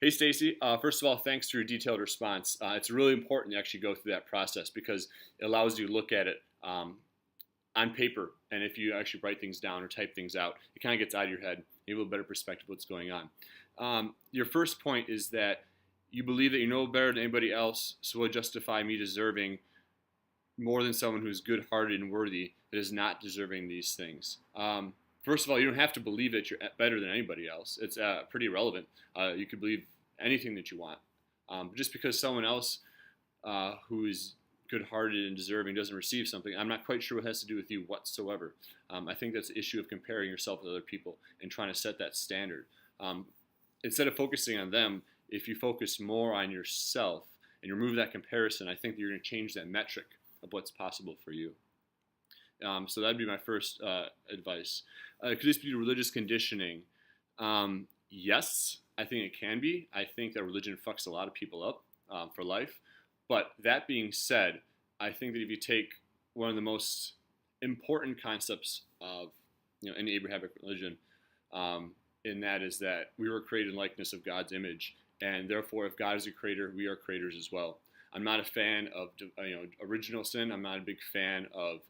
Hey, Stacy. First of all, thanks for your detailed response. It's really important to actually go through that process because it allows you to look at it on paper. And if you actually write things down or type things out, it kind of gets out of your head. You have a little better perspective of what's going on. Your first point is that you believe that you know better than anybody else, so will justify me deserving more than someone who's good-hearted and worthy that is not deserving these things. First of all, you don't have to believe that you're better than anybody else. It's pretty irrelevant. You could believe anything that you want. Just because someone else who is good-hearted and deserving doesn't receive something, I'm not quite sure what has to do with you whatsoever. I think that's the issue of comparing yourself with other people and trying to set that standard. Instead of focusing on them, if you focus more on yourself and remove that comparison, I think that you're going to change that metric of what's possible for you. So that'd be my first advice. Could this be religious conditioning? Yes, I think it can be. I think that religion fucks a lot of people up for life. But that being said, I think that if you take one of the most important concepts of any Abrahamic religion, and that is that we were created in likeness of God's image, and therefore, if God is a creator, we are creators as well. I'm not a fan of original sin. I'm not a big fan of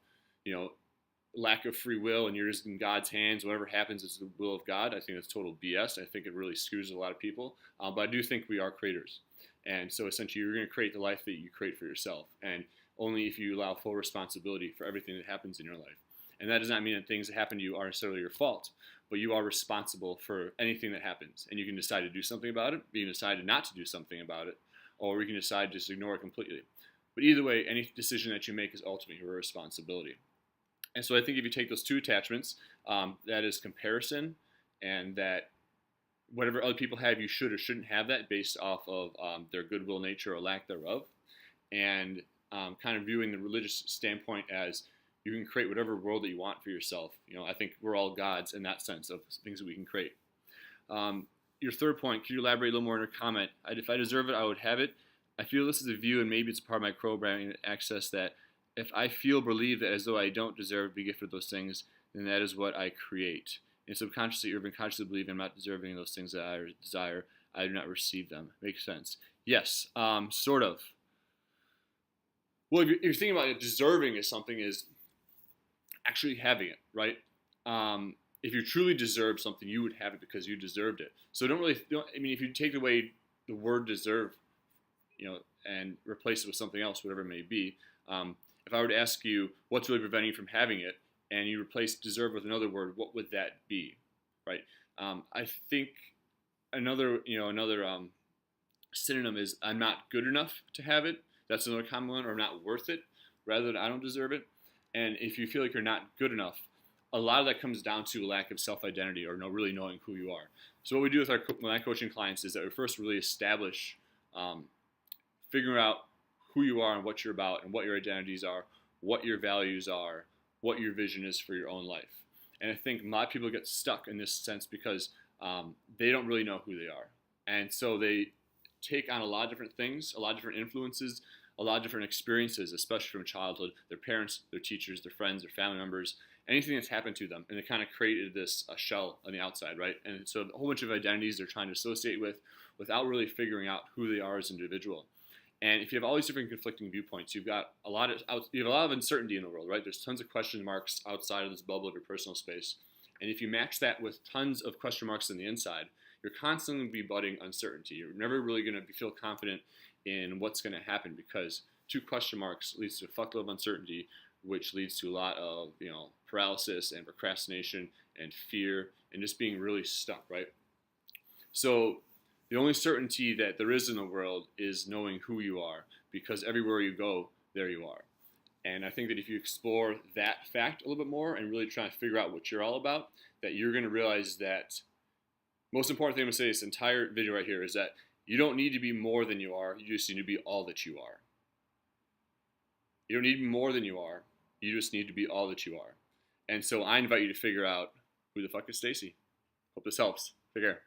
lack of free will and you're just in God's hands. Whatever happens is the will of God. I think that's total BS. I think it really screws a lot of people. But I do think we are creators. And so essentially you're going to create the life that you create for yourself. And only if you allow full responsibility for everything that happens in your life. And that does not mean that things that happen to you are necessarily your fault, but you are responsible for anything that happens. And you can decide to do something about it, you can decide not to do something about it, or you can decide to just ignore it completely. But either way, any decision that you make is ultimately your responsibility. And so I think if you take those two attachments, that is comparison, and that whatever other people have, you should or shouldn't have that based off of their goodwill nature or lack thereof, and kind of viewing the religious standpoint as you can create whatever world that you want for yourself. I think we're all gods in that sense of things that we can create. Your third point, could you elaborate a little more on your comment? If I deserve it, I would have it. I feel this is a view, and maybe it's a part of my programming access, that if I feel, believe that as though I don't deserve to be gifted those things, then that is what I create. And subconsciously or even consciously believe I'm not deserving of those things that I desire, I do not receive them. Makes sense. Yes, sort of. Well, if you're thinking about it, deserving is something is actually having it, right? If you truly deserve something, you would have it because you deserved it. So if you take away the word deserve, and replace it with something else, whatever it may be, if I were to ask you what's really preventing you from having it, and you replace deserve with another word, what would that be, right? I think another synonym is I'm not good enough to have it. That's another common one, or I'm not worth it, rather than I don't deserve it. And if you feel like you're not good enough, a lot of that comes down to a lack of self-identity or really knowing who you are. So what we do with my coaching clients is that we first really establish, figuring out who you are and what you're about and what your identities are, what your values are, what your vision is for your own life. And I think a lot of people get stuck in this sense because they don't really know who they are. And so they take on a lot of different things, a lot of different influences, a lot of different experiences, especially from childhood, their parents, their teachers, their friends, their family members, anything that's happened to them. And they kind of created this shell on the outside, right? And so a whole bunch of identities they're trying to associate with without really figuring out who they are as an individual. And if you have all these different conflicting viewpoints, you have a lot of uncertainty in the world, right? There's tons of question marks outside of this bubble of your personal space. And if you match that with tons of question marks on the inside, you're constantly be budding uncertainty. You're never really going to feel confident in what's going to happen because two question marks leads to a fuckload of uncertainty, which leads to a lot of paralysis and procrastination and fear and just being really stuck, right? So the only certainty that there is in the world is knowing who you are, because everywhere you go, there you are. And I think that if you explore that fact a little bit more and really try to figure out what you're all about, that you're going to realize that most important thing I'm going to say this entire video right here is that you don't need to be more than you are. You just need to be all that you are. You don't need to be more than you are. You just need to be all that you are. And so I invite you to figure out who the fuck is Stacy. Hope this helps. Take care.